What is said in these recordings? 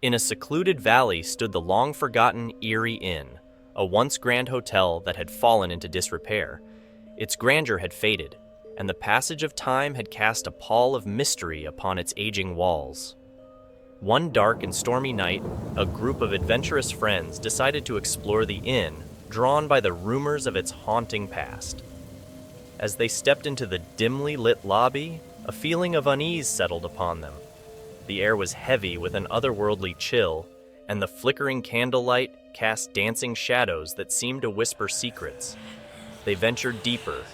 In a secluded valley stood the long-forgotten Erie Inn, a once grand hotel that had fallen into disrepair. Its grandeur had faded, and the passage of time had cast a pall of mystery upon its aging walls. One dark and stormy night, a group of adventurous friends decided to explore the inn, drawn by the rumors of its haunting past. As they stepped into the dimly lit lobby, a feeling of unease settled upon them. The air was heavy with an otherworldly chill, and the flickering candlelight cast dancing shadows that seemed to whisper secrets. They ventured deeper,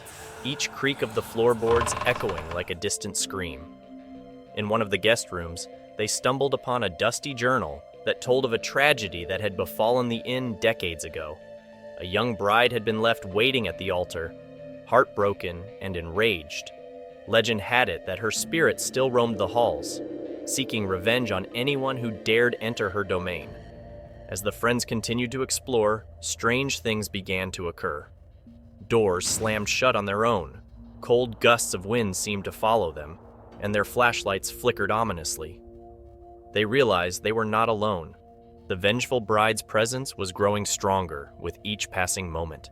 each creak of the floorboards echoing like a distant scream. In one of the guest rooms, they stumbled upon a dusty journal that told of a tragedy that had befallen the inn decades ago. A young bride had been left waiting at the altar, heartbroken and enraged. Legend had it that her spirit still roamed the halls, seeking revenge on anyone who dared enter her domain. As the friends continued to explore, strange things began to occur. Doors slammed shut on their own, cold gusts of wind seemed to follow them, and their flashlights flickered ominously. They realized they were not alone. The vengeful bride's presence was growing stronger with each passing moment.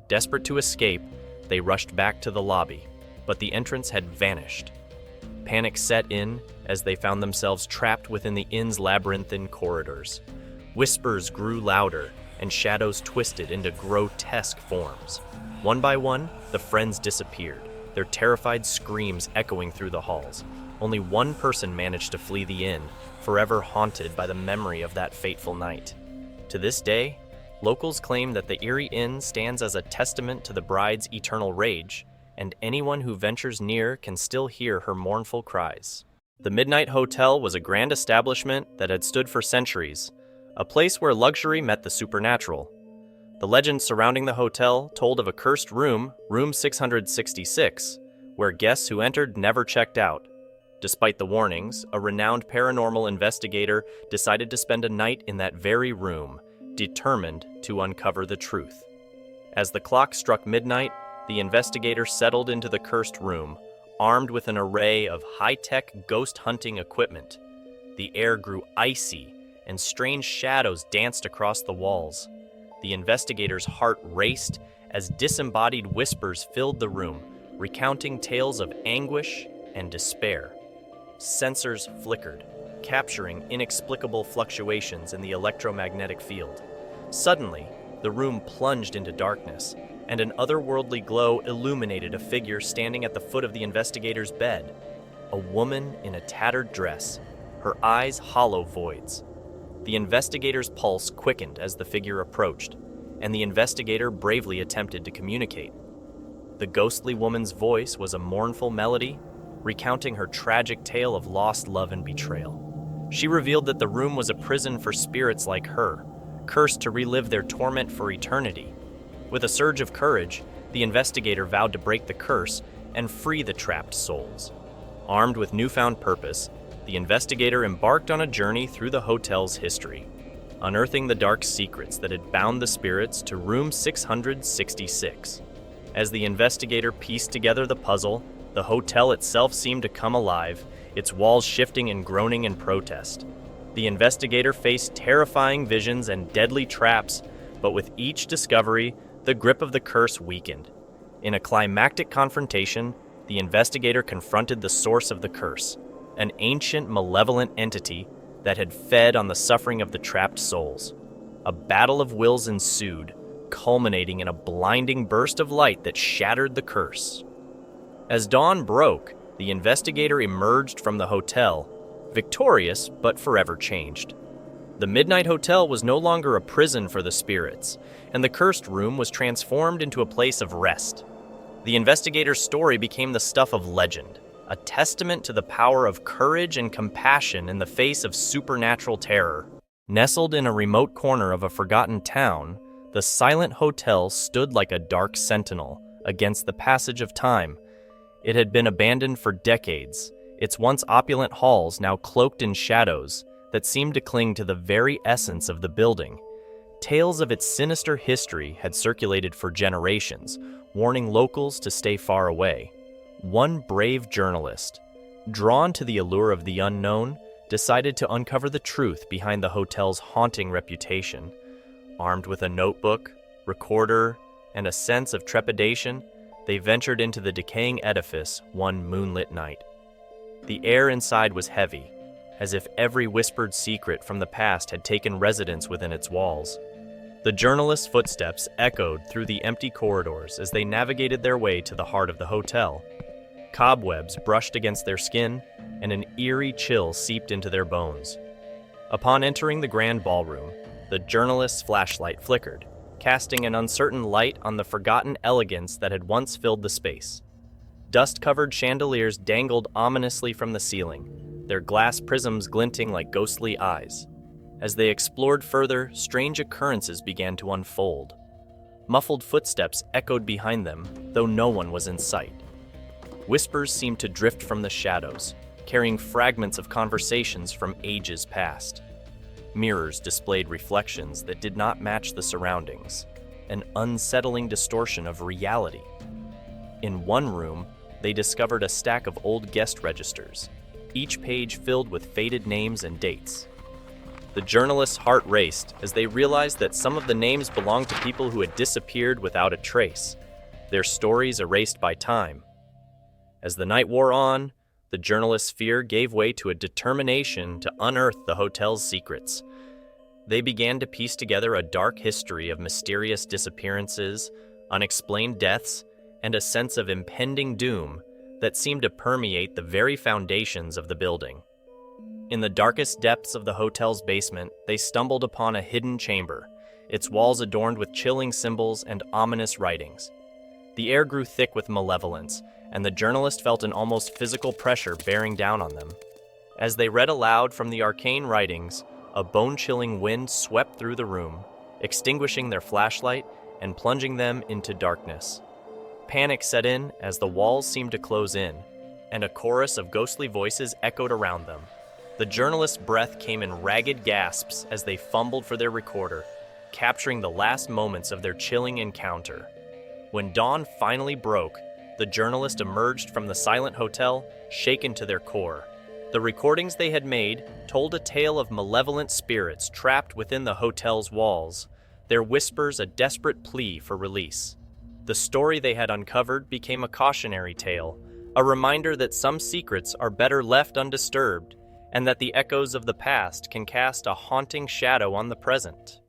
Desperate to escape, they rushed back to the lobby, but the entrance had vanished. Panic set in as they found themselves trapped within the inn's labyrinthine corridors. Whispers grew louder, and shadows twisted into grotesque forms. One by one, the friends disappeared, their terrified screams echoing through the halls. Only one person managed to flee the inn, forever haunted by the memory of that fateful night. To this day, locals claim that the Erie Inn stands as a testament to the bride's eternal rage, and anyone who ventures near can still hear her mournful cries. The Midnight Hotel was a grand establishment that had stood for centuries, a place where luxury met the supernatural. The legend surrounding the hotel told of a cursed room, room 666, where guests who entered never checked out. Despite the warnings, a renowned paranormal investigator decided to spend a night in that very room, determined to uncover the truth. As the clock struck midnight, the investigator settled into the cursed room, armed with an array of high-tech ghost hunting equipment. The air grew icy, and strange shadows danced across the walls. The investigator's heart raced as disembodied whispers filled the room, recounting tales of anguish and despair. Sensors flickered, capturing inexplicable fluctuations in the electromagnetic field. Suddenly, the room plunged into darkness, and an otherworldly glow illuminated a figure standing at the foot of the investigator's bed. A woman in a tattered dress, her eyes hollow voids. The investigator's pulse quickened as the figure approached, and the investigator bravely attempted to communicate. The ghostly woman's voice was a mournful melody, recounting her tragic tale of lost love and betrayal. She revealed that the room was a prison for spirits like her, cursed to relive their torment for eternity. With a surge of courage, the investigator vowed to break the curse and free the trapped souls. Armed with newfound purpose, the investigator embarked on a journey through the hotel's history, unearthing the dark secrets that had bound the spirits to room 666. As the investigator pieced together the puzzle, the hotel itself seemed to come alive, its walls shifting and groaning in protest. The investigator faced terrifying visions and deadly traps, but with each discovery, the grip of the curse weakened. In a climactic confrontation, the investigator confronted the source of the curse, an ancient, malevolent entity that had fed on the suffering of the trapped souls. A battle of wills ensued, culminating in a blinding burst of light that shattered the curse. As dawn broke, the investigator emerged from the hotel, victorious but forever changed. The Midnight Hotel was no longer a prison for the spirits, and the cursed room was transformed into a place of rest. The investigator's story became the stuff of legend, a testament to the power of courage and compassion in the face of supernatural terror. Nestled in a remote corner of a forgotten town, the silent hotel stood like a dark sentinel against the passage of time. It had been abandoned for decades, its once opulent halls now cloaked in shadows that seemed to cling to the very essence of the building. Tales of its sinister history had circulated for generations, warning locals to stay far away. One brave journalist, drawn to the allure of the unknown, decided to uncover the truth behind the hotel's haunting reputation. Armed with a notebook, recorder, and a sense of trepidation, they ventured into the decaying edifice one moonlit night. The air inside was heavy, as if every whispered secret from the past had taken residence within its walls. The journalists' footsteps echoed through the empty corridors as they navigated their way to the heart of the hotel. Cobwebs brushed against their skin, and an eerie chill seeped into their bones. Upon entering the grand ballroom, the journalist's flashlight flickered, casting an uncertain light on the forgotten elegance that had once filled the space. Dust-covered chandeliers dangled ominously from the ceiling, their glass prisms glinting like ghostly eyes. As they explored further, strange occurrences began to unfold. Muffled footsteps echoed behind them, though no one was in sight. Whispers seemed to drift from the shadows, carrying fragments of conversations from ages past. Mirrors displayed reflections that did not match the surroundings, an unsettling distortion of reality. In one room, they discovered a stack of old guest registers, each page filled with faded names and dates. The journalists' heart raced as they realized that some of the names belonged to people who had disappeared without a trace, their stories erased by time. As the night wore on, the journalists' fear gave way to a determination to unearth the hotel's secrets. They began to piece together a dark history of mysterious disappearances, unexplained deaths, and a sense of impending doom that seemed to permeate the very foundations of the building. In the darkest depths of the hotel's basement, they stumbled upon a hidden chamber, its walls adorned with chilling symbols and ominous writings. The air grew thick with malevolence, and the journalist felt an almost physical pressure bearing down on them. As they read aloud from the arcane writings, a bone-chilling wind swept through the room, extinguishing their flashlight and plunging them into darkness. Panic set in as the walls seemed to close in, and a chorus of ghostly voices echoed around them. The journalist's breath came in ragged gasps as they fumbled for their recorder, capturing the last moments of their chilling encounter. When dawn finally broke, the journalists emerged from the silent hotel, shaken to their core. The recordings they had made told a tale of malevolent spirits trapped within the hotel's walls, their whispers a desperate plea for release. The story they had uncovered became a cautionary tale, a reminder that some secrets are better left undisturbed, and that the echoes of the past can cast a haunting shadow on the present.